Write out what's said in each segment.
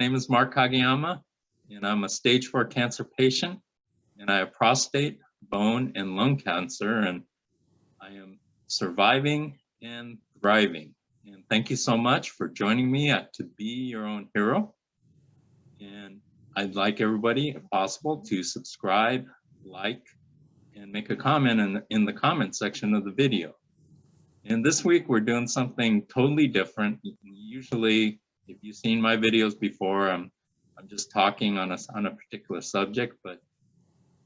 name is Mark Kageyama, and I'm a stage 4 cancer patient, and I have prostate, bone, and lung cancer, and I am surviving and thriving. And thank you so much for joining me to be your own hero. And I'd like everybody, if possible, to subscribe, like, and make a comment in the comment section of the video. And this week we're doing something totally different. Usually, if you've seen my videos before, I'm just talking on a particular subject, but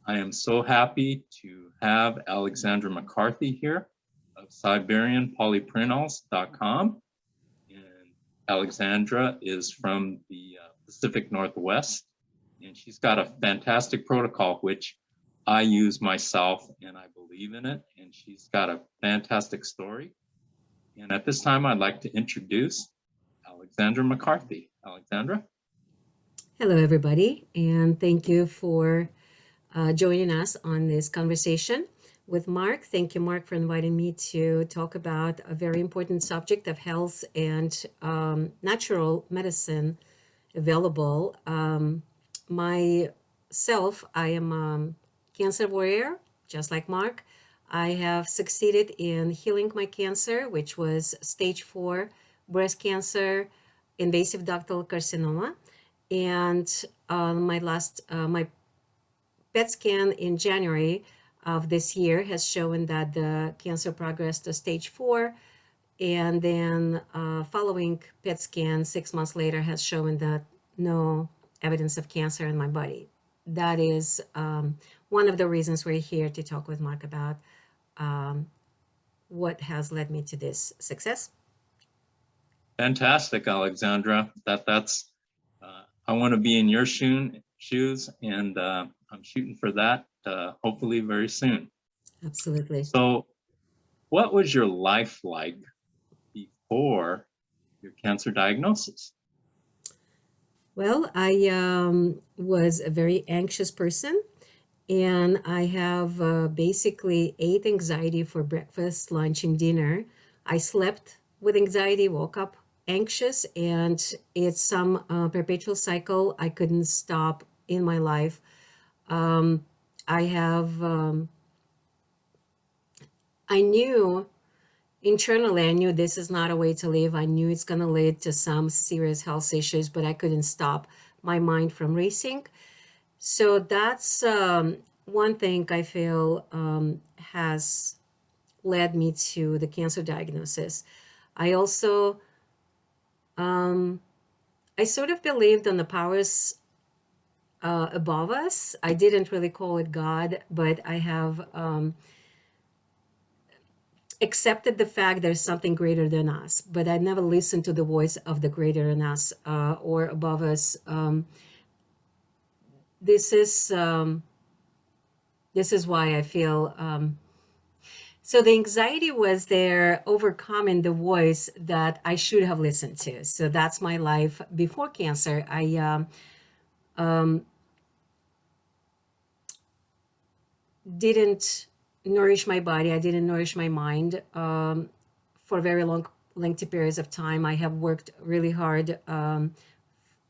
I am so happy to have Alexandra McCarthy here of SiberianPolyprenols.com. And Alexandra is from the Pacific Northwest, and she's got a fantastic protocol, which I use myself, and I believe in it, and she's got a fantastic story. And at this time, I'd like to introduce Alexandra McCarthy. Alexandra? Hello, everybody, and thank you for joining us on this conversation with Mark. Thank you, Mark, for inviting me to talk about a very important subject of health and natural medicine available. Myself, I am a Cancer Warrior, just like Mark. I have succeeded in healing my cancer, which was stage 4 breast cancer, invasive ductal carcinoma. And my PET scan in January of this year has shown that the cancer progressed to stage 4. And then following PET scan 6 months later has shown that no evidence of cancer in my body. That is one of the reasons we're here to talk with Mark about what has led me to this success. Fantastic, Alexandra. That's I want to be in your shoes, and I'm shooting for that hopefully very soon. Absolutely. So what was your life like before your cancer diagnosis? Well, I was a very anxious person, and I have basically ate anxiety for breakfast, lunch, and dinner. I slept with anxiety, woke up anxious, and it's some perpetual cycle I couldn't stop in my life. Internally, I knew this is not a way to live. I knew it's going to lead to some serious health issues, but I couldn't stop my mind from racing. So that's one thing I feel has led me to the cancer diagnosis. I also, I sort of believed in the powers above us. I didn't really call it God, but I have accepted the fact there's something greater than us, but I never listened to the voice of the greater than us or above us. This is why I feel so the anxiety was there overcoming the voice that I should have listened to. So that's my life before cancer. I didn't nourish my body. I didn't nourish my mind for very lengthy periods of time. I have worked really hard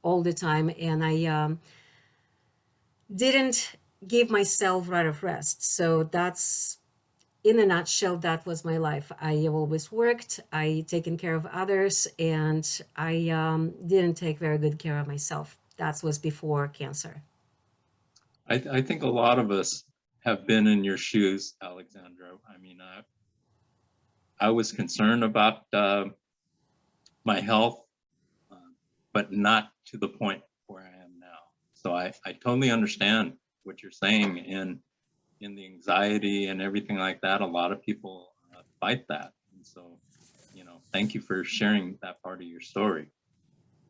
all the time, and I didn't give myself right of rest. So that's, in a nutshell, that was my life. I always worked, I taken care of others, and I didn't take very good care of myself. That was before cancer. I think a lot of us have been in your shoes, Alexandra. I mean, I was concerned about my health, but not to the point where I am now. So I totally understand what you're saying. And in the anxiety and everything like that, a lot of people fight that. And so, thank you for sharing that part of your story.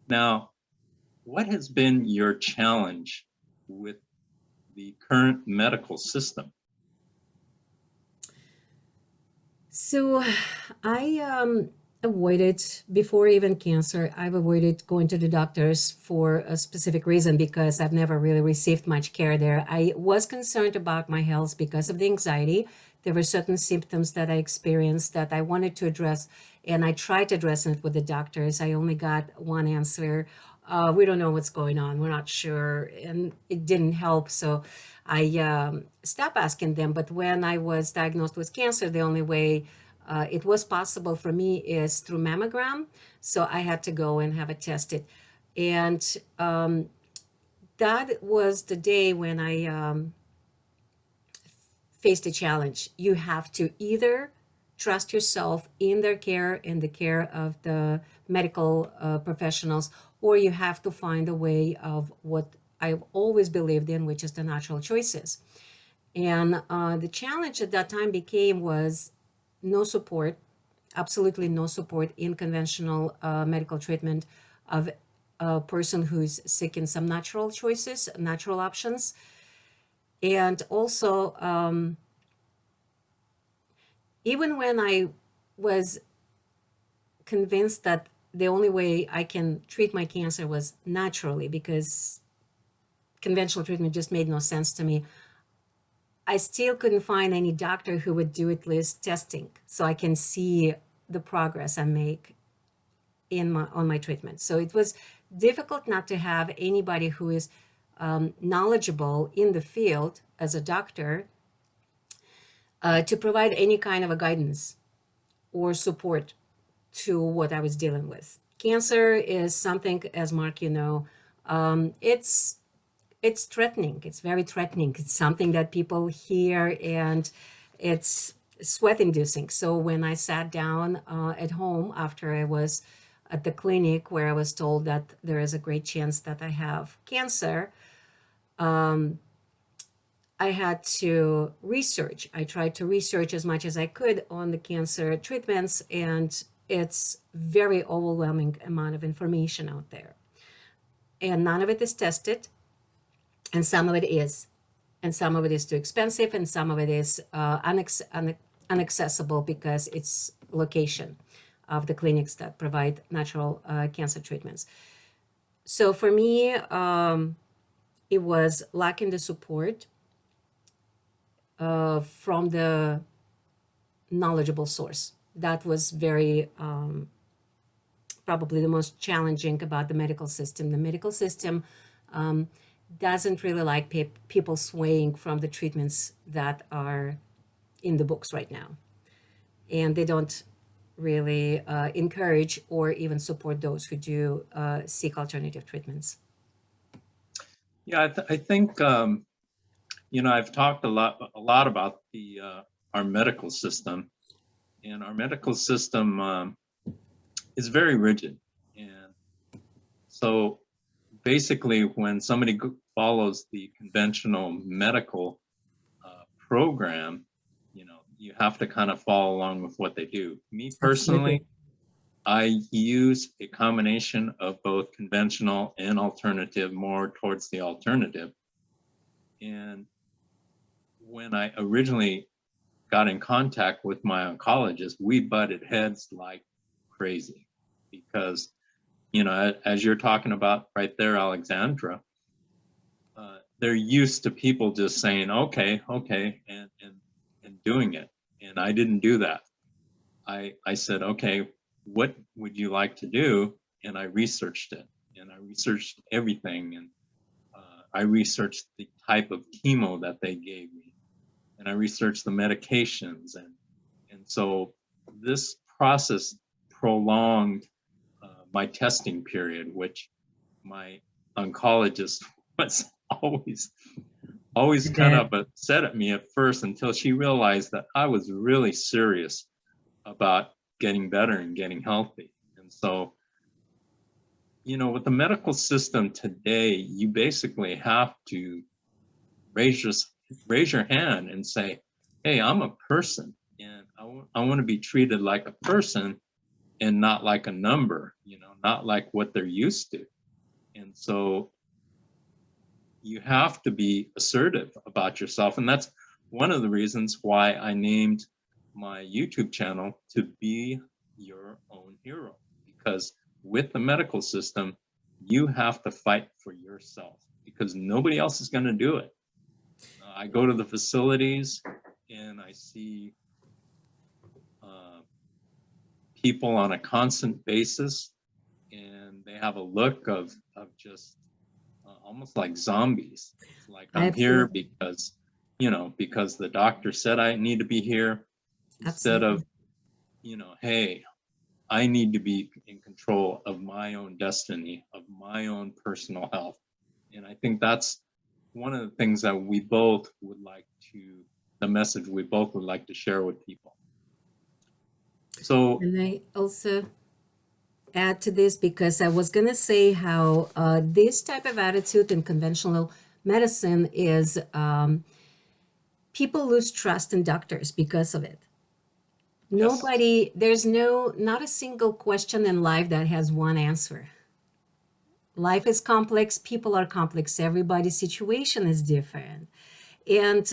Now, what has been your challenge with the current medical system? So I avoided, before even cancer, I've avoided going to the doctors for a specific reason, because I've never really received much care there. I was concerned about my health because of the anxiety. There were certain symptoms that I experienced that I wanted to address, and I tried addressing it with the doctors. I only got one answer. We don't know what's going on. We're not sure. And it didn't help. So I stopped asking them. But when I was diagnosed with cancer, the only way it was possible for me is through mammogram. So I had to go and have it tested. And that was the day when I faced a challenge. You have to either trust yourself in their care, in the care of the medical professionals, or you have to find a way of what I've always believed in, which is the natural choices. And the challenge at that time became was no support, absolutely no support in conventional medical treatment of a person who's seeking some natural choices, natural options. And also, even when I was convinced that the only way I can treat my cancer was naturally, because conventional treatment just made no sense to me, I still couldn't find any doctor who would do at least testing so I can see the progress I make on my treatment. So it was difficult not to have anybody who is knowledgeable in the field as a doctor to provide any kind of a guidance or support to what I was dealing with. Cancer is something, as Mark, you know, it's threatening. It's very threatening. It's something that people hear, and it's sweat inducing. So when I sat down at home after I was at the clinic where I was told that there is a great chance that I have cancer, I had to research. I tried to research as much as I could on the cancer treatments, and it's very overwhelming amount of information out there. And none of it is tested, and some of it is. And some of it is too expensive, and some of it is inaccessible because it's location of the clinics that provide natural cancer treatments. So for me, it was lacking the support from the knowledgeable source. That was very probably the most challenging about the medical system. The medical system doesn't really like people swaying from the treatments that are in the books right now. And they don't really encourage or even support those who do seek alternative treatments. Yeah, I think you know, I've talked a lot about our medical system, and our medical system is very rigid. And so basically, when somebody follows the conventional medical program, you know, you have to kind of follow along with what they do. Me personally, Absolutely. I use a combination of both conventional and alternative, more towards the alternative. And when I originally got in contact with my oncologist, we butted heads like crazy because, you know, as you're talking about right there, Alexandra, they're used to people just saying, okay, and doing it. And I didn't do that. I said, okay, what would you like to do? And I researched it, and I researched everything. And I researched the type of chemo that they gave me, and I researched the medications. And so this process prolonged my testing period, which my oncologist was always kind of upset at me at first, until she realized that I was really serious about getting better and getting healthy. And so, you know, with the medical system today, you basically have to raise your hand and say, hey, I'm a person, and I want to be treated like a person and not like a number, you know, not like what they're used to. And so you have to be assertive about yourself. And that's one of the reasons why I named my YouTube channel To Be Your Own Hero, because with the medical system, you have to fight for yourself because nobody else is going to do it. I go to the facilities and I see people on a constant basis, and they have a look of just almost like zombies. It's like I'm here Absolutely. because, because the doctor said I need to be here, instead of, Absolutely. hey, I need to be in control of my own destiny, of my own personal health. And I think that's one of the things that we both would like to, the message we both would like to share with people. So, And I also add to this because I was going to say how this type of attitude in conventional medicine is people lose trust in doctors because of it. yes, There's not a single question in life that has one answer. Life is complex, people are complex, everybody's situation is different. And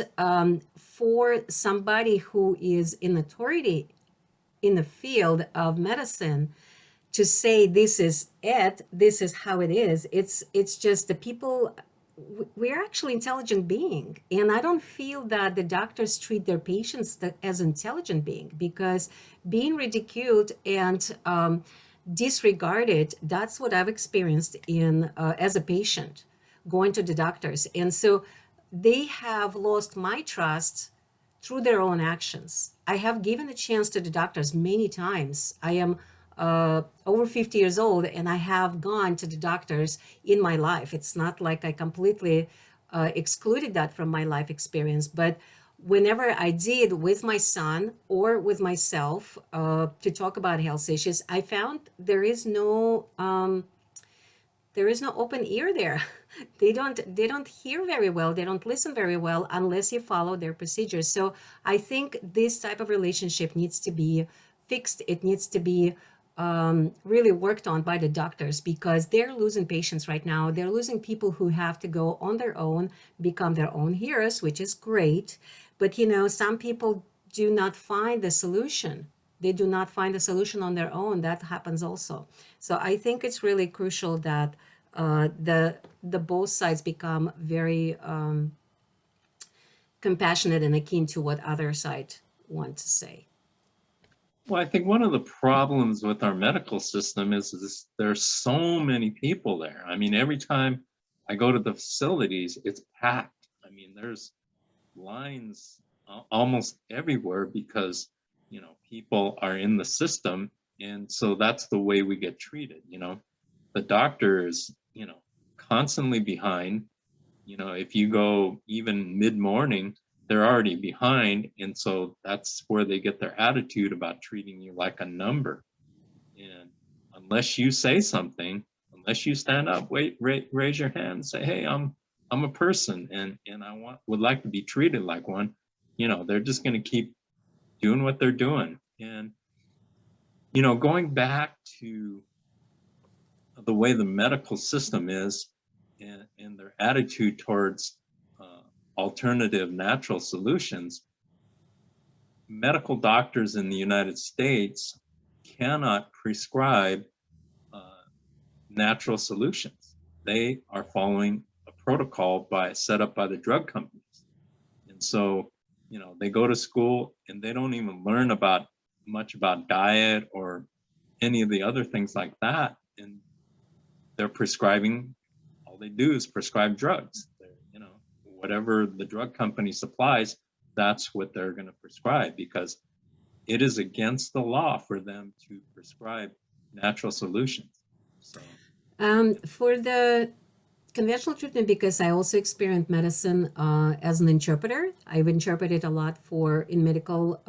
for somebody who is in authority in the field of medicine to say this is it, this is how it is, it's just the people, we're actually intelligent being, and I don't feel that the doctors treat their patients as intelligent being, because being ridiculed and disregarded, that's what I've experienced in as a patient going to the doctors. And so they have lost my trust through their own actions. I have given a chance to the doctors many times. I am over 50 years old, and I have gone to the doctors in my life. It's not like I completely excluded that from my life experience, but whenever I did with my son or with myself to talk about health issues, I found there is no open ear there. They don't hear very well, they don't listen very well unless you follow their procedures. So I think this type of relationship needs to be fixed. It needs to be really worked on by the doctors, because they're losing patients right now. They're losing people who have to go on their own, become their own heroes, which is great. But some people do not find the solution. They do not find the solution on their own. That happens also. So I think it's really crucial that the both sides become very compassionate and akin to what other side want to say. well, I think one of the problems with our medical system is there's so many people there. I mean, every time I go to the facilities, it's packed. I mean, there's lines almost everywhere because, people are in the system. And so that's the way we get treated. The doctor is, constantly behind. If you go even mid-morning, they're already behind. And so that's where they get their attitude about treating you like a number. And unless you say something, unless you stand up, raise your hand and say, hey, I'm a person, and would like to be treated like one, they're just going to keep doing what they're doing. And, going back to the way the medical system is, and their attitude towards alternative natural solutions, medical doctors in the United States cannot prescribe uh, natural solutions. They are following a protocol set up by the drug companies. And so, they go to school and they don't even learn much about diet or any of the other things like that. And they're prescribing, all they do is prescribe drugs. Whatever the drug company supplies, that's what they're going to prescribe, because it is against the law for them to prescribe natural solutions. So, For the conventional treatment, because I also experienced medicine as an interpreter. I've interpreted a lot for in medical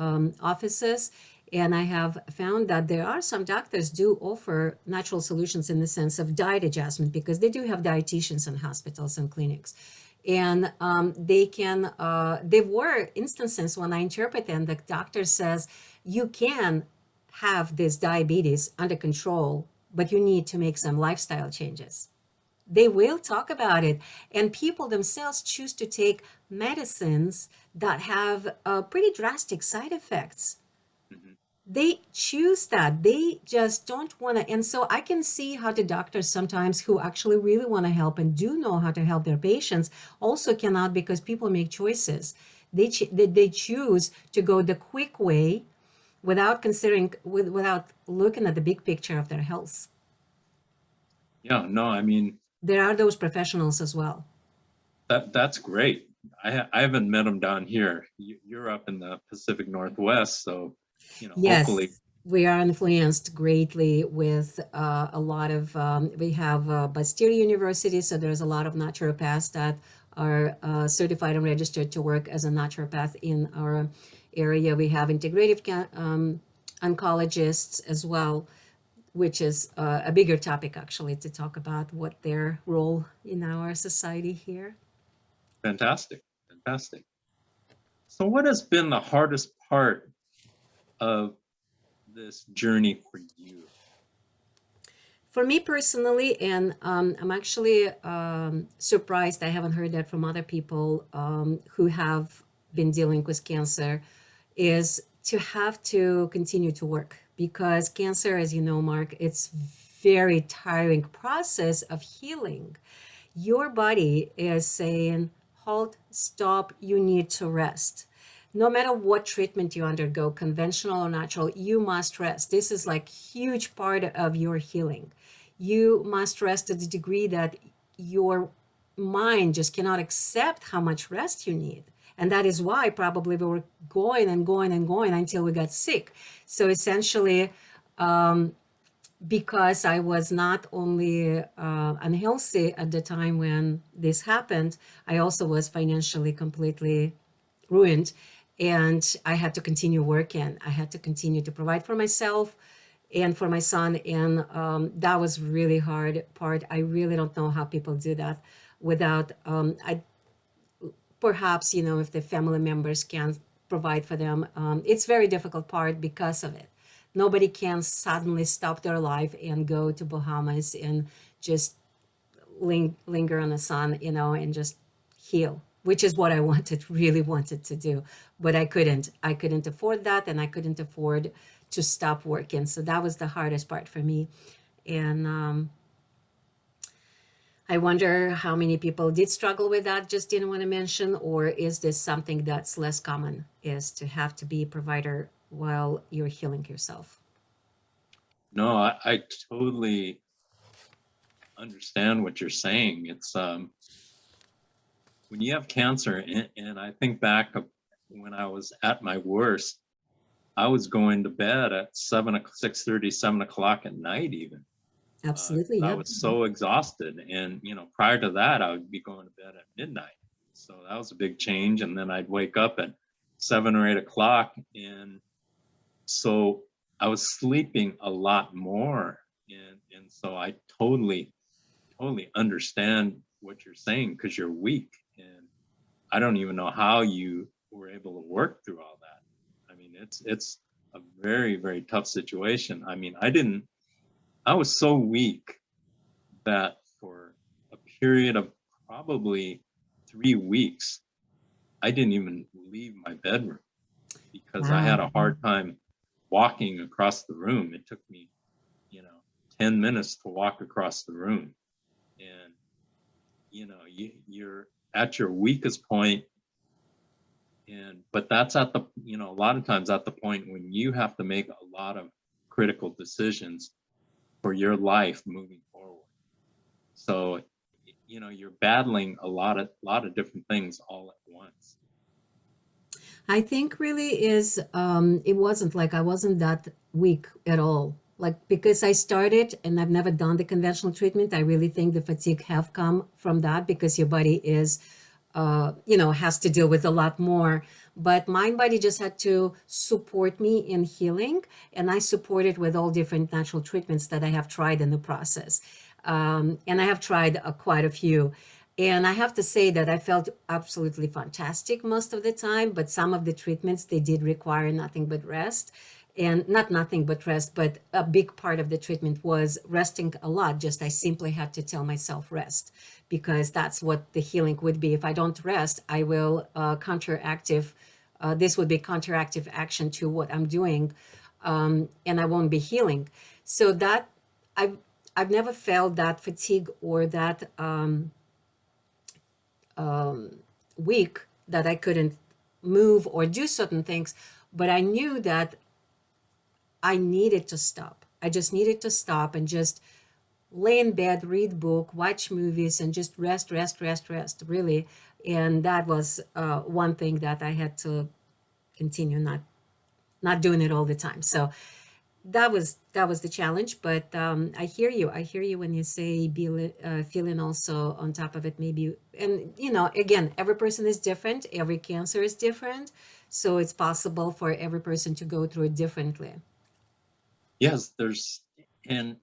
offices, and I have found that there are some doctors do offer natural solutions in the sense of diet adjustment, because they do have dietitians in hospitals and clinics. And there were instances when I interpret and the doctor says, you can have this diabetes under control, but you need to make some lifestyle changes. They will talk about it, and people themselves choose to take medicines that have pretty drastic side effects. mhm. They choose that. They just don't want to. And so I can see how the doctors sometimes, who actually really want to help and do know how to help their patients, also cannot, because people make choices. They choose to go the quick way without considering, without looking at the big picture of their health. Yeah, no, I mean, There are those professionals as well. that's great. I haven't met them down here. You're up in the Pacific Northwest, so, hopefully. Yes, we are influenced greatly with a lot of, we have Bastyr University, so there's a lot of naturopaths that are certified and registered to work as a naturopath in our area. We have integrative oncologists as well, which is a bigger topic actually to talk about what their role in our society here. Fantastic, fantastic. So what has been the hardest part of this journey for you? For me personally, and I'm actually surprised I haven't heard that from other people who have been dealing with cancer, is to have to continue to work because cancer, as you know, Mark, it's very tiring process of healing. Your body is saying, halt, stop, you need to rest. No matter what treatment you undergo, conventional or natural, you must rest. This is like huge part of your healing. You must rest to the degree that your mind just cannot accept how much rest you need. And that is why probably we were going and going and going until we got sick. So essentially, because I was not only unhealthy at the time when this happened, I also was financially completely ruined. And I had to continue working. I had to continue to provide for myself and for my son. And that was really hard part. I really don't know how people do that without, perhaps, if the family members can provide for them. It's very difficult part because of it. Nobody can suddenly stop their life and go to Bahamas and just linger on the sun, and just heal, which is what I wanted, really wanted to do. But I couldn't. I couldn't afford that, and I couldn't afford to stop working. So that was the hardest part for me. And I wonder how many people did struggle with that, just didn't want to mention, or is this something that's less common, is to have to be a provider while you're healing yourself? No, I totally understand what you're saying. It's when you have cancer, and I think back of when I was at my worst, I was going to bed at 6:30, 7 o'clock at night even. Absolutely, 'Cause I yep. was so exhausted. And, prior to that, I would be going to bed at midnight. So that was a big change. And then I'd wake up at 7 or 8 o'clock. And so I was sleeping a lot more. And so I totally understand what you're saying because you're weak. And I don't even know how you were able to work through all that. I mean, it's a very, very tough situation. I mean, I was so weak that for a period of probably 3 weeks, I didn't even leave my bedroom because I had Wow. a hard time walking across the room. It took me, you know, 10 minutes to walk across the room. And, you're at your weakest point. But that's a lot of times at the point when you have to make a lot of critical decisions for your life moving forward. So, you're battling a lot of different things all at once. I think really is it wasn't like I wasn't that weak at all. Like because I started and I've never done the conventional treatment, I really think the fatigue have come from that because your body is has to deal with a lot more. But mind body just had to support me in healing, and I support it with all different natural treatments that I have tried in the process. And I have tried quite a few. And I have to say that I felt absolutely fantastic most of the time, but some of the treatments, they did require nothing but rest. And not nothing but rest, but a big part of the treatment was resting a lot. Just I simply had to tell myself rest because that's what the healing would be. If I don't rest, I will counteractive. This would be counteractive action to what I'm doing, and I won't be healing. So that I've I've never felt that fatigue or that weak that I couldn't move or do certain things, but I knew that I needed to stop. I just needed to stop and just lay in bed, read book, watch movies, and just rest, really. And that was one thing that I had to continue not doing it all the time. So that was the challenge. But I hear you. I hear you when you say feeling also on top of it, maybe. And again, every person is different. Every cancer is different, so it's possible for every person to go through it differently. Yes, and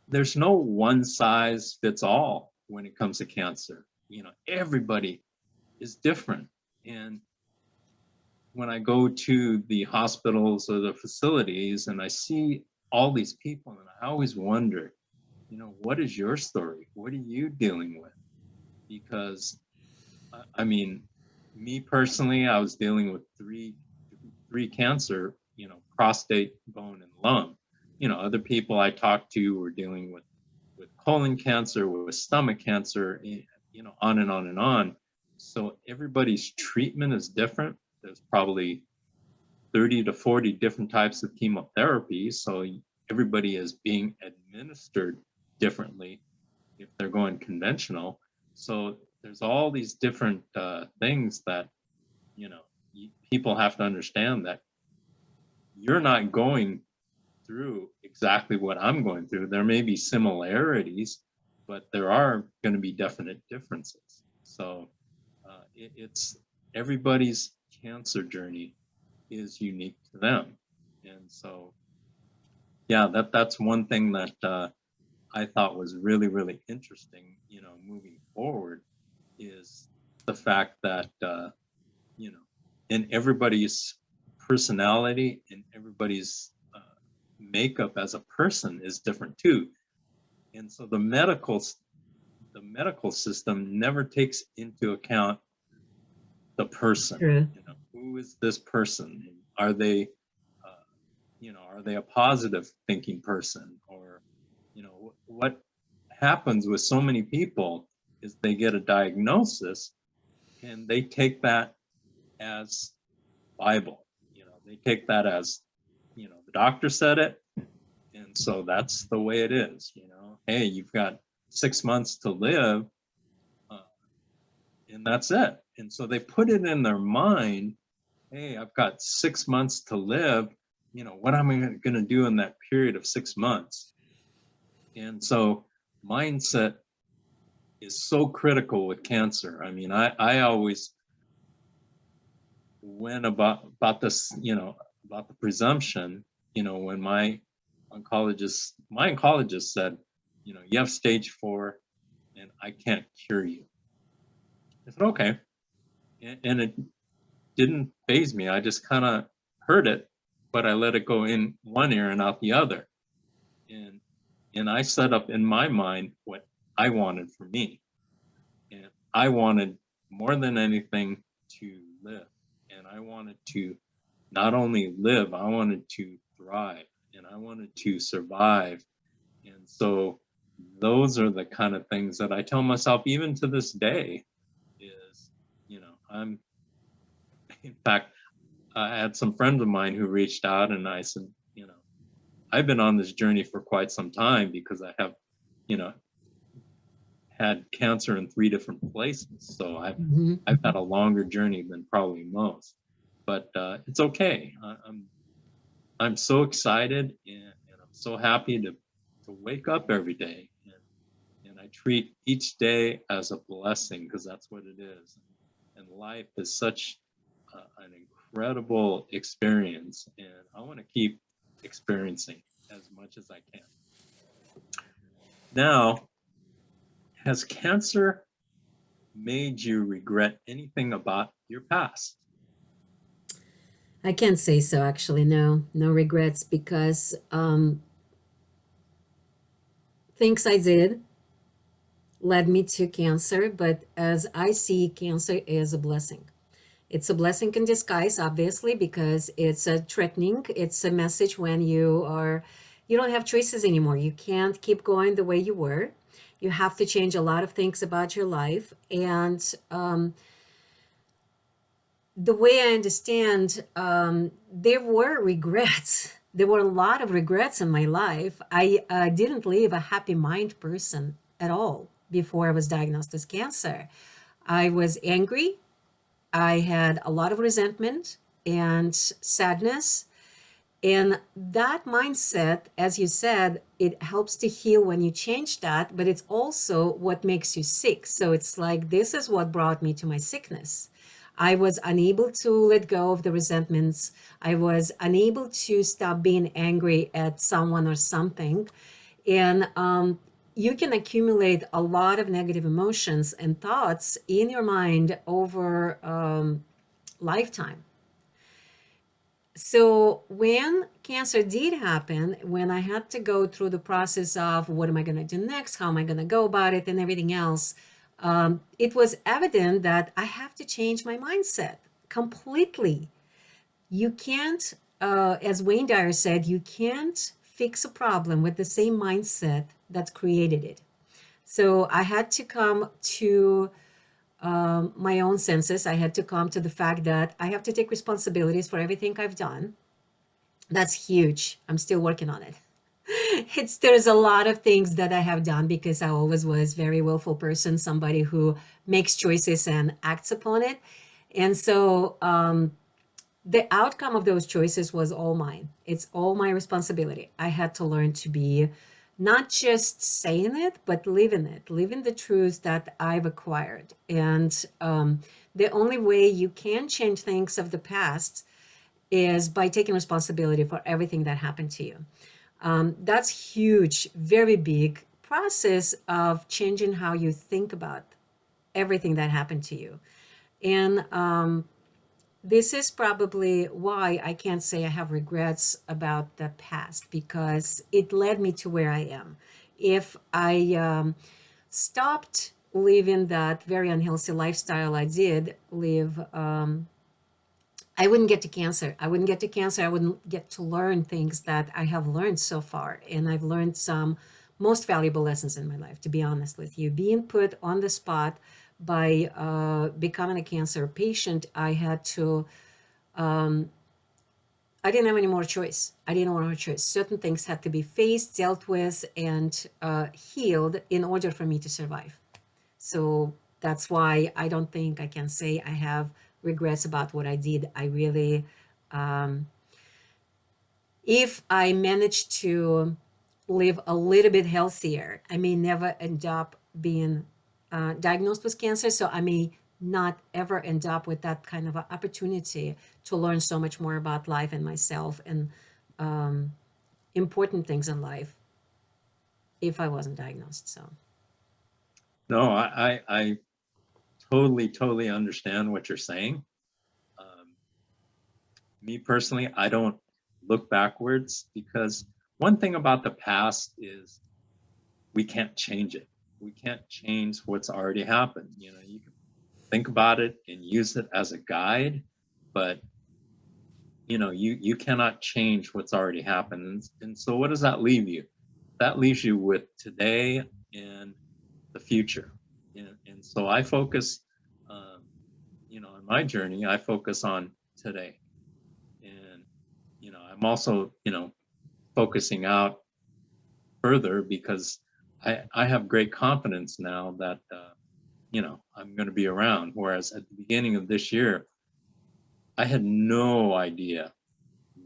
there's no one size fits all when it comes to cancer. Everybody is different. And when I go to the hospitals or the facilities and I see all these people, and I always wonder, what is your story? What are you dealing with? Because I mean, me personally, I was dealing with three cancer, prostate, bone, and lung. Other people I talked to were dealing with colon cancer, with stomach cancer, on and on and on. So everybody's treatment is different. There's probably 30 to 40 different types of chemotherapy. So everybody is being administered differently if they're going conventional. So there's all these different things that, people have to understand that you're not going through exactly what I'm going through. There may be similarities, but there are going to be definite differences. So it's everybody's cancer journey is unique to them. And so, yeah, that's one thing that I thought was really, really interesting, moving forward, is the fact that, you know, in everybody's personality and everybody's makeup as a person is different too. And so the medical system never takes into account the person. True. Who is this person? Are they, are they a positive thinking person? Or, what happens with so many people is they get a diagnosis and they take that as Bible. They take that as, the doctor said it, and so that's the way it is. Hey, you've got 6 months to live, uh, and that's it. And so they put it in their mind, hey, I've got 6 months to live. What am I going to do in that period of 6 months? And so mindset is so critical with cancer. I mean, I always went about this, about the presumption, when my oncologist said, you have stage 4 and I can't cure you. I said, okay. And it didn't faze me. I just kind of heard it, but I let it go in one ear and out the other. And I set up in my mind what I wanted for me. And I wanted more than anything to live. And I wanted to not only live, I wanted to thrive, and I wanted to survive. And so those are the kind of things that I tell myself even to this day is, I'm, in fact, I had some friends of mine who reached out and I said, I've been on this journey for quite some time because I have, had cancer in 3 different places. So I've had a longer journey than probably most, but it's okay. I'm so excited and I'm so happy to wake up every day, and I treat each day as a blessing because that's what it is. And life is such an incredible experience, and I want to keep experiencing as much as I can. Now, has cancer made you regret anything about your past? I can't say so, actually. No regrets, because things I did led me to cancer, but as I see, cancer is a blessing. It's a blessing in disguise, obviously, because it's a threatening. It's a message when you don't have choices anymore. You can't keep going the way you were. You have to change a lot of things about your life. And the way I understand, there were regrets There were a lot of regrets in my life. I didn't live a happy mind person at all before I was diagnosed with cancer. I was angry. I had a lot of resentment and sadness. And that mindset, as you said, it helps to heal when you change that, but it's also what makes you sick. So it's like, this is what brought me to my sickness. I was unable to let go of the resentments. I was unable to stop being angry at someone or something. And you can accumulate a lot of negative emotions and thoughts in your mind over lifetime. So when cancer did happen, when I had to go through the process of what am I going to do next, how am I going to go about it, and everything else, it was evident that I have to change my mindset completely. You can't, as Wayne Dyer said, you can't fix a problem with the same mindset that created it. So I had to come to my own senses. I had to come to the fact that I have to take responsibilities for everything I've done. That's huge. I'm still working on it. There's a lot of things that I have done because I always was very willful person, somebody who makes choices and acts upon it. And so the outcome of those choices was all mine. It's all my responsibility. I had to learn to be not just saying it, but living it, living the truths that I've acquired. And the only way you can change things of the past is by taking responsibility for everything that happened to you. That's huge, very big process of changing how you think about everything that happened to you. And this is probably why I can't say I have regrets about the past, because it led me to where I am. If I stopped living that very unhealthy lifestyle I did live, I wouldn't get to cancer. I wouldn't get to cancer. I wouldn't get to learn things that I have learned so far. And I've learned some most valuable lessons in my life, to be honest with you. Being put on the spot by becoming a cancer patient, I had to, I didn't have any more choice. I didn't have more choice. Certain things had to be faced, dealt with, and healed in order for me to survive. So that's why I don't think I can say I have regrets about what I did. I really, if I manage to live a little bit healthier, I may never end up being diagnosed with cancer. So I may not ever end up with that kind of an opportunity to learn so much more about life and myself and important things in life if I wasn't diagnosed. So. No, I totally understand what you're saying. Um, Me personally, I don't look backwards because one thing about the past is we can't change it. We can't change what's already happened. You know, you can think about it and use it as a guide, but you know, you cannot change what's already happened. And so what does that leave you? That leaves you with today and the future. And so I focus, um, you know, on my journey, I focus on today. And, you know, I'm also, you know, focusing out further because I have great confidence now that, you know, I'm going to be around. Whereas at the beginning of this year, I had no idea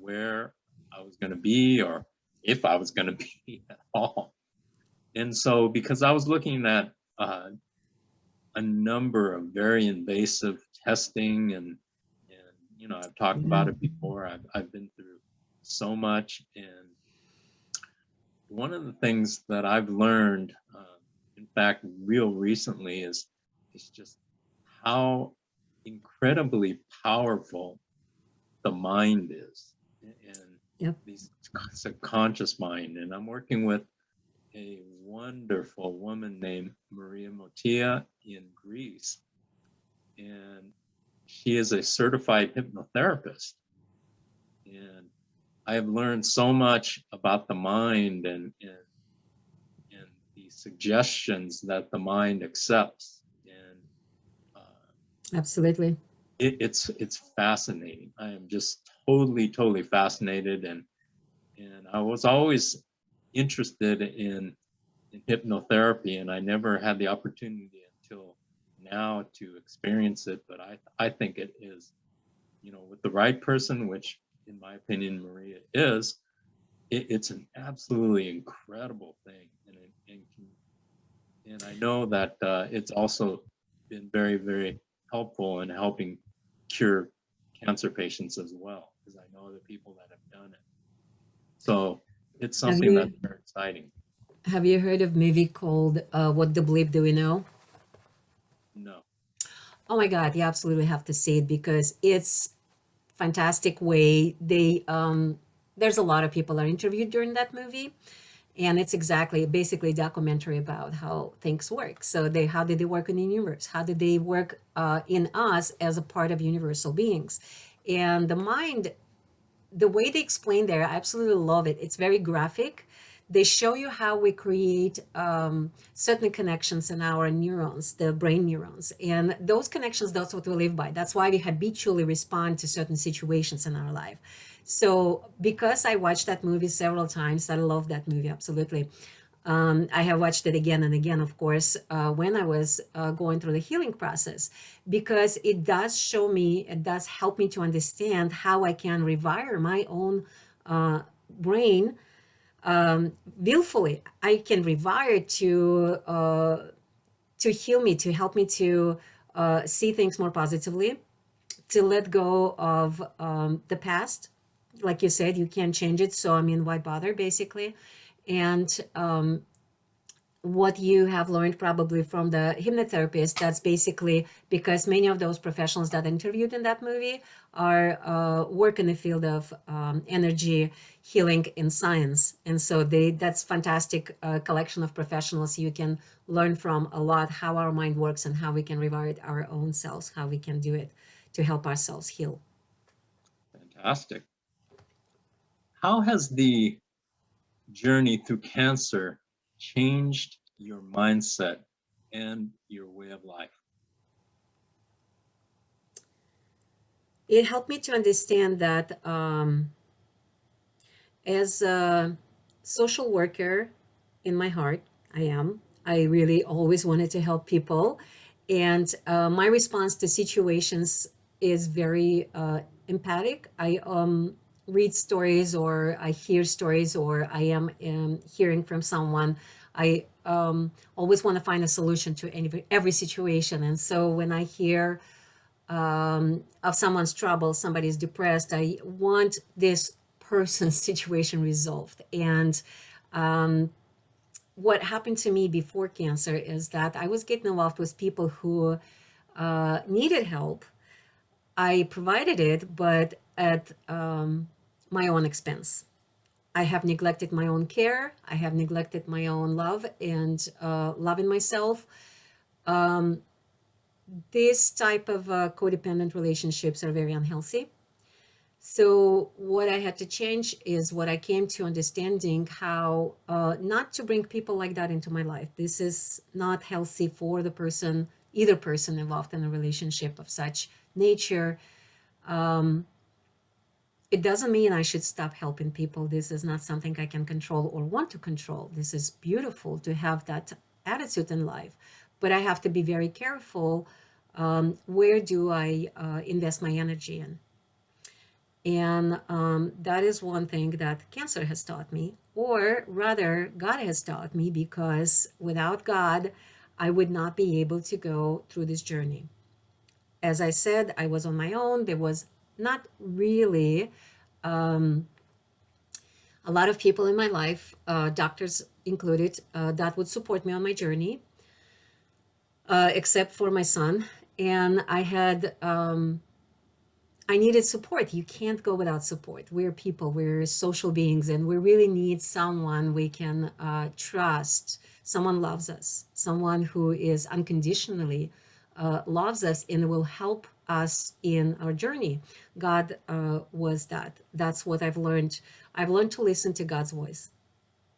where I was going to be or if I was going to be at all. And so, because I was looking at a number of very invasive testing and you know, I've talked Yeah. about it before. I've been through so much, and one of the things that I've learned, in fact, real recently, is just how incredibly powerful the mind is, and Yep. these subconscious mind. And I'm working with a wonderful woman named Maria Motia in Greece, and she is a certified hypnotherapist. And I have learned so much about the mind and the suggestions that the mind accepts. And uh, Absolutely. it's fascinating. I am just totally fascinated. And And I was always interested in hypnotherapy, and I never had the opportunity until now to experience it. But I think it is, with the right person, which in my opinion Maria is, it's an absolutely incredible thing, and I know that it's also been very, very helpful in helping cure cancer patients as well, because I know the people that have done it. So it's Have something you that's very exciting. have you heard of movie called What the Bleep Do We Know? No. Oh my God, you absolutely have to see it because it's fantastic way. There's a lot of people are interviewed during that movie, and it's exactly basically a documentary about how things work. So how did they work in the universe? How did they work in us as a part of universal beings? And the mind, the way they explain there, I absolutely love it. It's very graphic. They show you how we create certain connections in our neurons, the brain neurons. And those connections, that's what we live by. That's why we habitually respond to certain situations in our life. So because I watched that movie several times, I love that movie, absolutely. I have watched it again and again, of course, when I was going through the healing process, because it does show me, it does help me to understand how I can rewire my own brain willfully. I can rewire to heal me, to help me to see things more positively, to let go of the past. Like you said, you can't change it, so I mean, why bother, basically? And what you have learned probably from the hypnotherapist, that's basically because many of those professionals that interviewed in that movie are work in the field of energy healing in science, and so that's fantastic collection of professionals you can learn from a lot, how our mind works and how we can rewire our own selves, how we can do it to help ourselves heal. Fantastic. How has the journey through cancer changed your mindset and your way of life? It helped me to understand that as a social worker in my heart, I really always wanted to help people. And my response to situations is very empathic. I read stories, or I hear stories, or I am hearing from someone. I always want to find a solution to every situation. And so when I hear of someone's trouble, somebody's depressed, I want this person's situation resolved. And what happened to me before cancer is that I was getting involved with people who needed help. I provided it, but at my own expense. I have neglected my own care. I have neglected my own love and loving myself. This type of codependent relationships are very unhealthy. So what I had to change is what I came to understanding, how not to bring people like that into my life. This is not healthy for the person, either person involved in a relationship of such nature. It doesn't mean I should stop helping people. This is not something I can control or want to control. This is beautiful to have that attitude in life, but I have to be very careful. Where do I invest my energy in? And that is one thing that cancer has taught me, or rather, God has taught me, because without God, I would not be able to go through this journey. As I said, I was on my own. There was not really a lot of people in my life, doctors included, that would support me on my journey, except for my son. And I needed support. You can't go without support. We're people, we're social beings, and we really need someone we can trust. Someone loves us, someone who is unconditionally loves us and will help us in our journey. God was that. That's what I've learned. I've learned to listen to God's voice.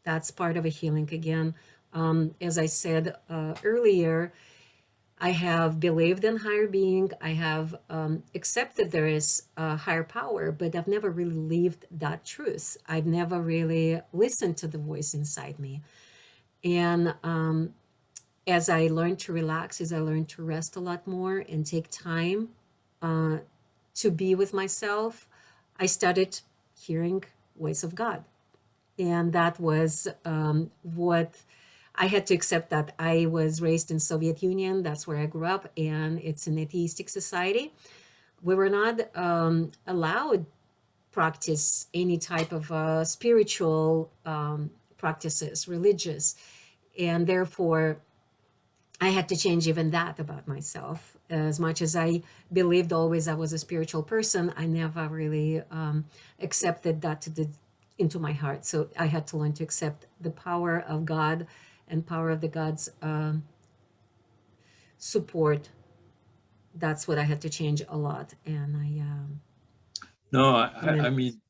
That's part of a healing again. As I said earlier, I have believed in higher being. I have accepted there is a higher power, but I've never really lived that truth. I've never really listened to the voice inside me. And as I learned to relax, as I learned to rest a lot more and take time uh, to be with myself, I started hearing voice of God. And that was what I had to accept, that I was raised in Soviet Union. That's where I grew up, and it's an atheistic society. We were not allowed practice any type of spiritual practices, religious, and therefore I had to change even that about myself. As much as I believed always I was a spiritual person, I never really accepted that into my heart. So I had to learn to accept the power of God and power of the God's support. That's what I had to change a lot. And No, amen. I mean,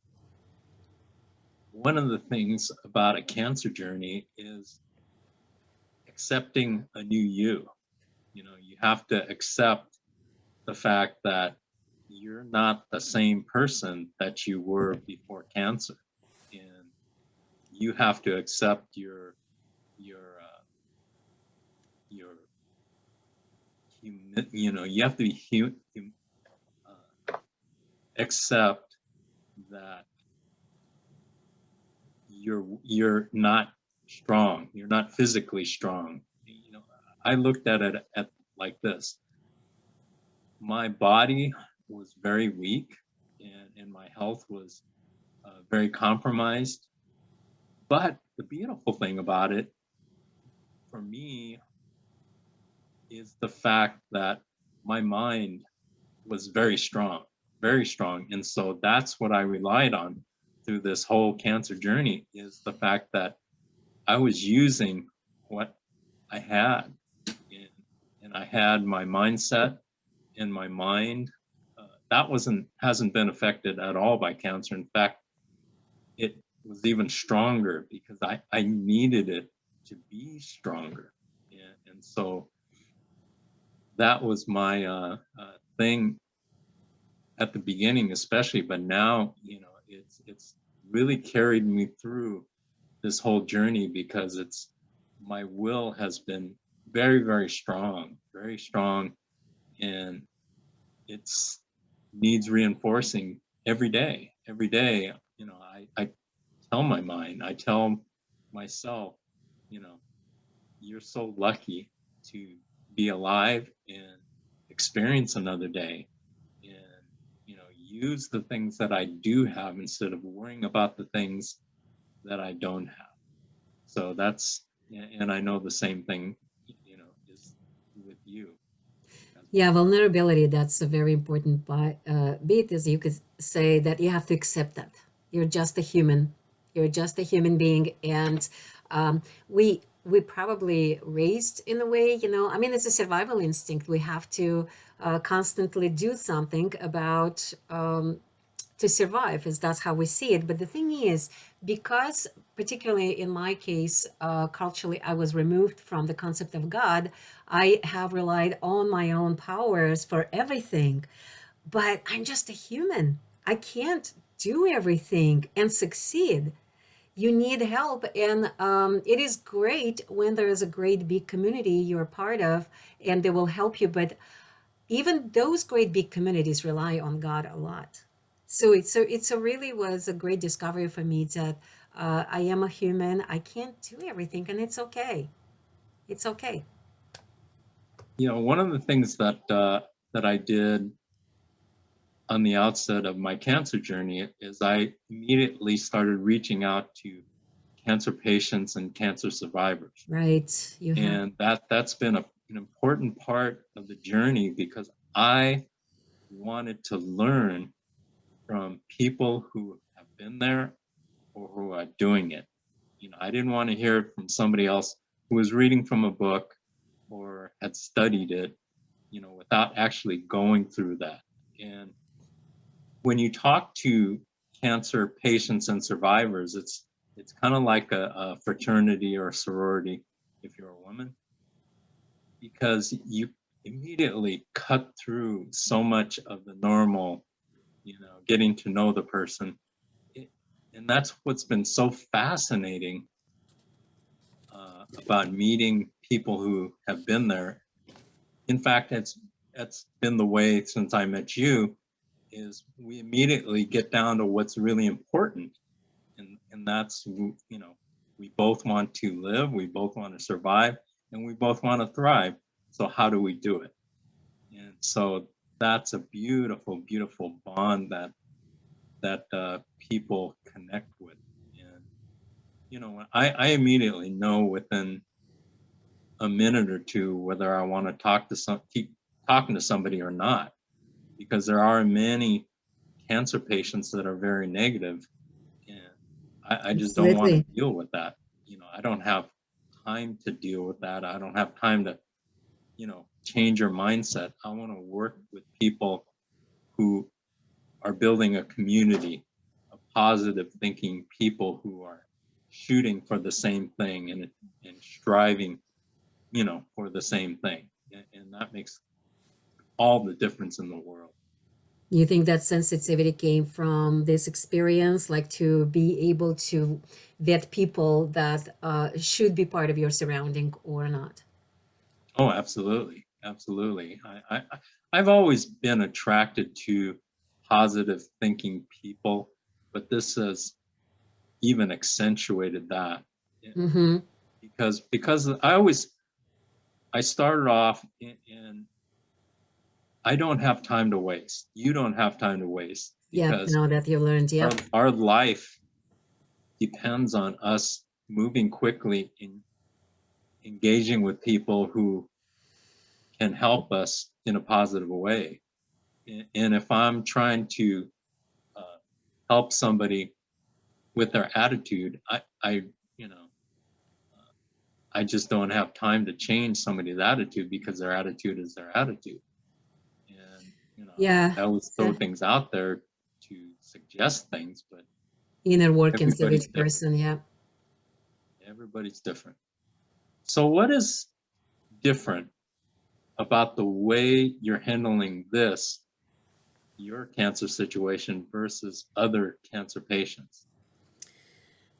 one of the things about a cancer journey is accepting a new you. You know, you have to accept the fact that you're not the same person that you were before cancer, and you have to accept your you know, you have to be accept that you're not strong. You're not physically strong. You know, I looked at it at like this. My body was very weak, and my health was very compromised. But the beautiful thing about it for me is the fact that my mind was very strong, very strong. And so that's what I relied on through this whole cancer journey, is the fact that I was using what I had. And, and I had my mindset and my mind. That hasn't been affected at all by cancer. In fact, it was even stronger because I needed it to be stronger. And so that was my thing at the beginning, especially. But now, you know, it's really carried me through this whole journey, because it's my will has been very strong, and it's needs reinforcing every day. Every day, you know, I tell my mind, I tell myself, you know, you're so lucky to be alive and experience another day, and you know, use the things that I do have instead of worrying about the things that I don't have. So that's, and I know the same thing, you know, is with you as Yeah, well. vulnerability, that's a very important bit, is you could say that you have to accept that. You're just a human. You're just a human being. And we probably raised in a way, you know, I mean, it's a survival instinct. We have to constantly do something about to survive, as that's how we see it. But the thing is, because particularly in my case, culturally, I was removed from the concept of God, I have relied on my own powers for everything. But I'm just a human. I can't do everything and succeed. You need help. And it is great when there is a great big community you're part of and they will help you. But even those great big communities rely on God a lot. So it's a really was a great discovery for me that I am a human. I can't do everything, and it's okay. It's okay. You know, one of the things that I did on the outset of my cancer journey is I immediately started reaching out to cancer patients and cancer survivors. Right. You have. And that's been an important part of the journey, because I wanted to learn from people who have been there or who are doing it. You know, I didn't want to hear it from somebody else who was reading from a book or had studied it, you know, without actually going through that. And when you talk to cancer patients and survivors, it's kind of like a fraternity or a sorority if you're a woman, because immediately cut through so much of the normal, getting to know the person. It, and that's what's been so fascinating about meeting people who have been there. In fact, that's been the way since I met you, is we immediately get down to what's really important. And that's, we both want to live, we both want to survive, and we both want to thrive. So how do we do it? And so that's a beautiful, beautiful bond that people connect with. And I immediately know within a minute or two whether I want to keep talking to somebody or not, because there are many cancer patients that are very negative, and I just don't want to Absolutely. deal with that. I don't have time to deal with that. I don't have time to, change your mindset. I want to work with people who are building a community of positive thinking people who are shooting for the same thing and striving, for the same thing. And that makes all the difference in the world. You think that sensitivity came from this experience, like to be able to vet people that should be part of your surrounding or not? Oh, absolutely. Absolutely. I've always been attracted to positive thinking people, but this has even accentuated that. Yeah, Mm-hmm. because I started off and I don't have time to waste. You don't have time to waste, Yep, because now that you learned, our yep. our life depends on us moving quickly and engaging with people who can help us in a positive way. And if I'm trying to uh, help somebody with their attitude, you know, I just don't have time to change somebody's attitude, because their attitude is their attitude. And Yeah, I always throw so things out there to suggest things, but inner workings of everybody's each different. person, yeah. Everybody's different. So what is different about the way you're handling your cancer situation versus other cancer patients?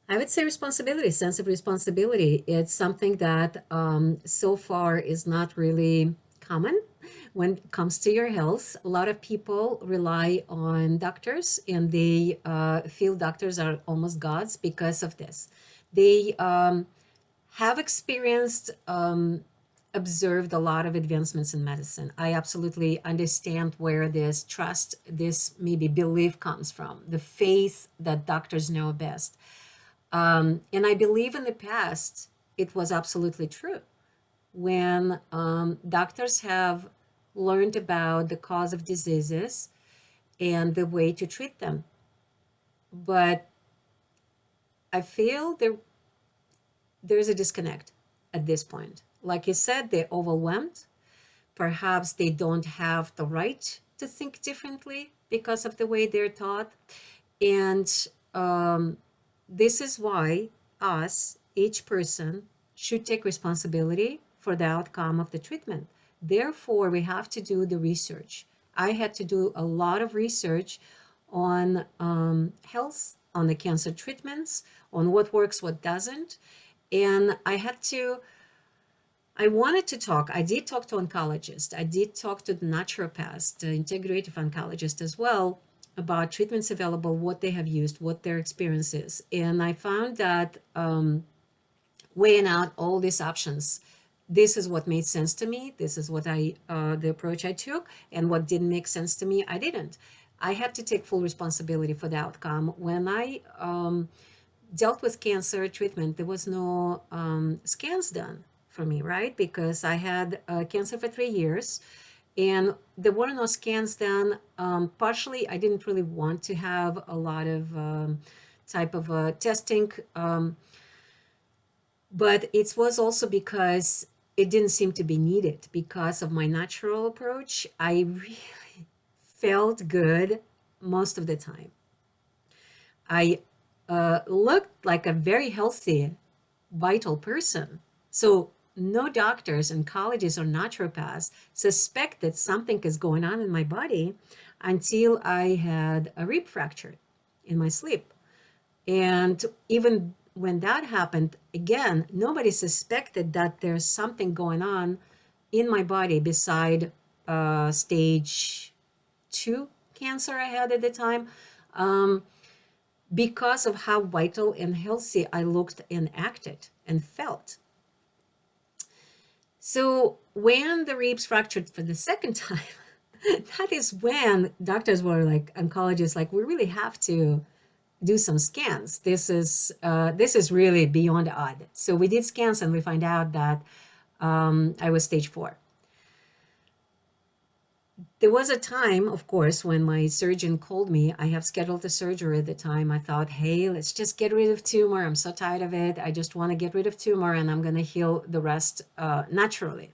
I would say responsibility, sense of responsibility. It's something that so far is not really common when it comes to your health. A lot of people rely on doctors and they feel doctors are almost gods because of this. They have experienced, observed a lot of advancements in medicine. I absolutely understand where this trust, this maybe belief comes from, the faith that doctors know best. And I believe in the past, it was absolutely true. When doctors have learned about the cause of diseases and the way to treat them. But I feel there's a disconnect at this point. Like you said, they're overwhelmed. Perhaps they don't have the right to think differently because of the way they're taught. And um, this is why us, each person, should take responsibility for the outcome of the treatment. Therefore, we have to do the research. I had to do a lot of research on health, on the cancer treatments, on what works, what doesn't. And I wanted to talk. I did talk to oncologists. I did talk to the naturopaths, the integrative oncologist as well, about treatments available, what they have used, what their experience is. And I found that weighing out all these options, this is what made sense to me. This is the approach I took. And what didn't make sense to me, I didn't. I had to take full responsibility for the outcome. When I dealt with cancer treatment, there was no scans done for me, right? Because I had cancer for 3 years and there were no scans done. Partially, I didn't really want to have a lot of type of testing, but it was also because it didn't seem to be needed because of my natural approach. I really felt good most of the time. I looked like a very healthy, vital person. So no doctors, oncologists, or naturopaths suspected something is going on in my body until I had a rib fracture in my sleep. And even when that happened, again, nobody suspected that there's something going on in my body beside stage 2 cancer I had at the time, because of how vital and healthy I looked and acted and felt. So when the ribs fractured for the second time, that is when doctors were like, oncologists, like, we really have to do some scans. This is really beyond odd. So we did scans and we find out that I was stage 4. There was a time, of course, when my surgeon called me. I have scheduled the surgery at the time. I thought, hey, let's just get rid of tumor. I'm so tired of it. I just want to get rid of tumor and I'm going to heal the rest naturally.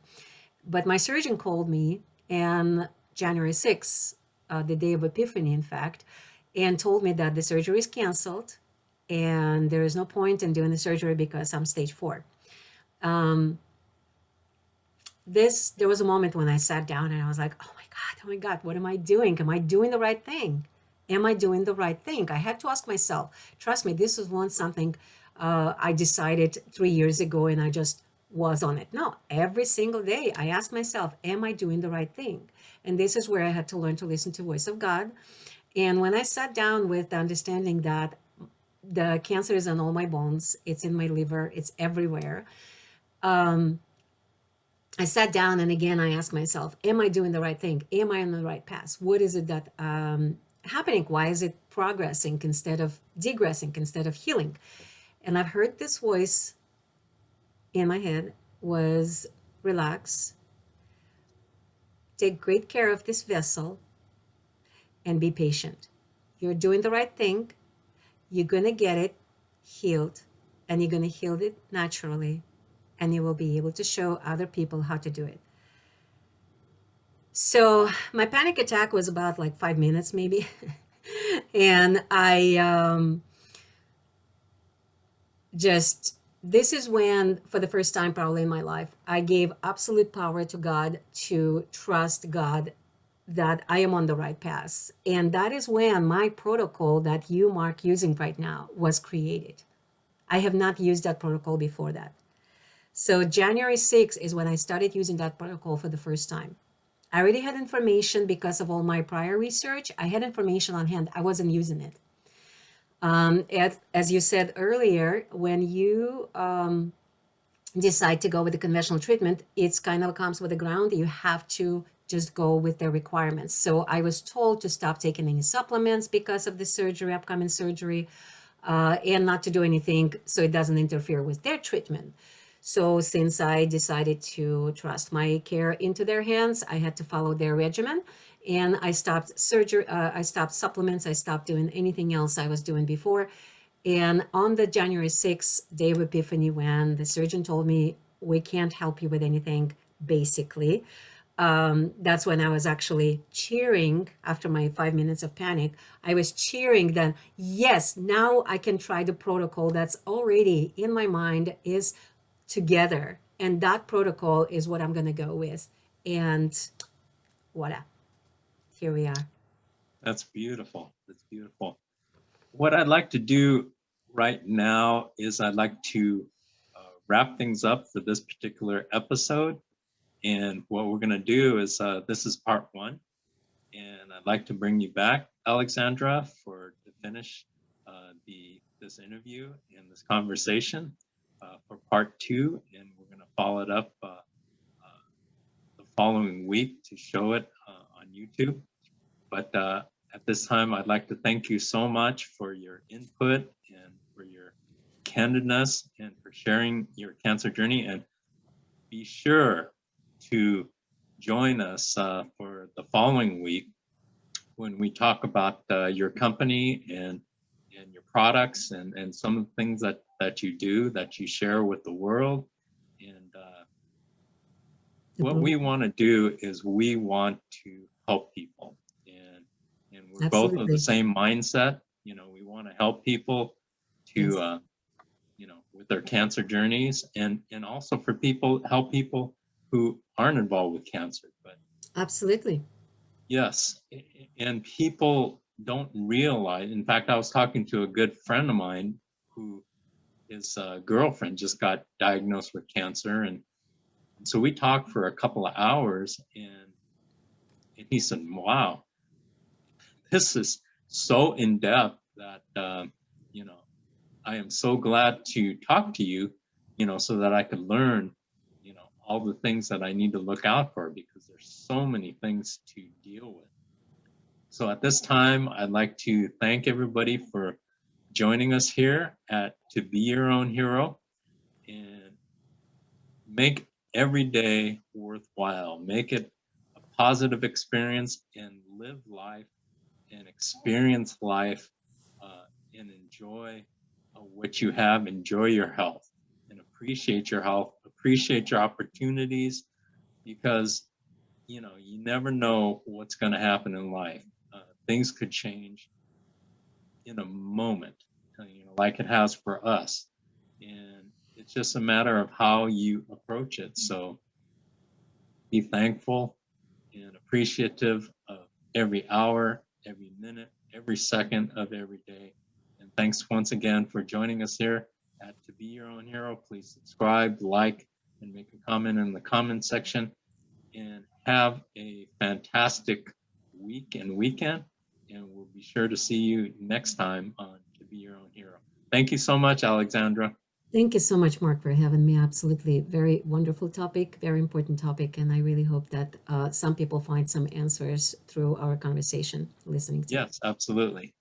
But my surgeon called me on January 6th, the day of Epiphany, in fact, and told me that the surgery is canceled and there is no point in doing the surgery because I'm stage 4. There was a moment when I sat down and I was like, oh my God, what am I doing? Am I doing the right thing? Am I doing the right thing? I had to ask myself. Trust me, this was something I decided 3 years ago and I just was on it. No, every single day I ask myself, am I doing the right thing? And this is where I had to learn to listen to the voice of God. And when I sat down with the understanding that the cancer is in all my bones, it's in my liver, it's everywhere, I sat down and again, I asked myself, am I doing the right thing? Am I on the right path? What is it that happening? Why is it progressing instead of degressing, instead of healing? And I've heard this voice in my head was, relax, take great care of this vessel, and be patient. You're doing the right thing. You're going to get it healed, and you're going to heal it naturally, and you will be able to show other people how to do it. So my panic attack was about like 5 minutes maybe. And I this is when, for the first time probably in my life, I gave absolute power to God, to trust God that I am on the right path. And that is when my protocol that you, Mark, using right now was created. I have not used that protocol before that. So January 6th is when I started using that protocol for the first time. I already had information because of all my prior research. I had information on hand. I wasn't using it. As you said earlier, when you decide to go with the conventional treatment, it's kind of comes with the ground. You have to just go with their requirements. So I was told to stop taking any supplements because of the surgery, upcoming surgery, and not to do anything so it doesn't interfere with their treatment. So since I decided to trust my care into their hands, I had to follow their regimen. And I stopped surgery, I stopped supplements, I stopped doing anything else I was doing before. And on the January 6th day of Epiphany, when the surgeon told me, we can't help you with anything, basically, that's when I was actually cheering after my 5 minutes of panic. I was cheering then, yes, now I can try the protocol that's already in my mind is together. And that protocol is what I'm going to go with. And voila. Here we are. That's beautiful. That's beautiful. What I'd like to do right now is I'd like to wrap things up for this particular episode. And what we're going to do is this is part 1. And I'd like to bring you back, Alexandra, to finish this interview and this conversation for part 2. And we're going to follow it up the following week to show it on YouTube. But at this time, I'd like to thank you so much for your input and for your candidness and for sharing your cancer journey. And be sure to join us for the following week when we talk about your company and your products and some of the things that you do, that you share with the world. And what we want to do is we want to help people. And we're Absolutely. both of the same mindset. You know, we want to help people to, Yes. you know, with their cancer journeys, and also for people, help people who aren't involved with cancer. But Absolutely. yes, and people don't realize. In fact, I was talking to a good friend of mine who his girlfriend just got diagnosed with cancer, and so we talked for a couple of hours, and he said, "Wow, this is so in depth that you know I am so glad to talk to you, so that I could learn, all the things that I need to look out for because there's so many things to deal with." So at this time, I'd like to thank everybody for joining us here at To Be Your Own Hero, and make every day worthwhile. Make it a positive experience and live life and experience life, and enjoy what you have. Enjoy your health and appreciate your health, appreciate your opportunities, because you never know what's going to happen in life. Things could change in a moment, like it has for us. And it's just a matter of how you approach it. So be thankful and appreciative of every hour, every minute, every second of every day. And thanks once again for joining us here at To Be Your Own Hero. Please subscribe, like, and make a comment in the comment section. And have a fantastic week and weekend. And we'll be sure to see you next time on To Be Your Own Hero. Thank you so much, Alexandra. Thank you so much, Mark, for having me. Absolutely. Very wonderful topic, very important topic. And I really hope that some people find some answers through our conversation listening to it. Yes, absolutely.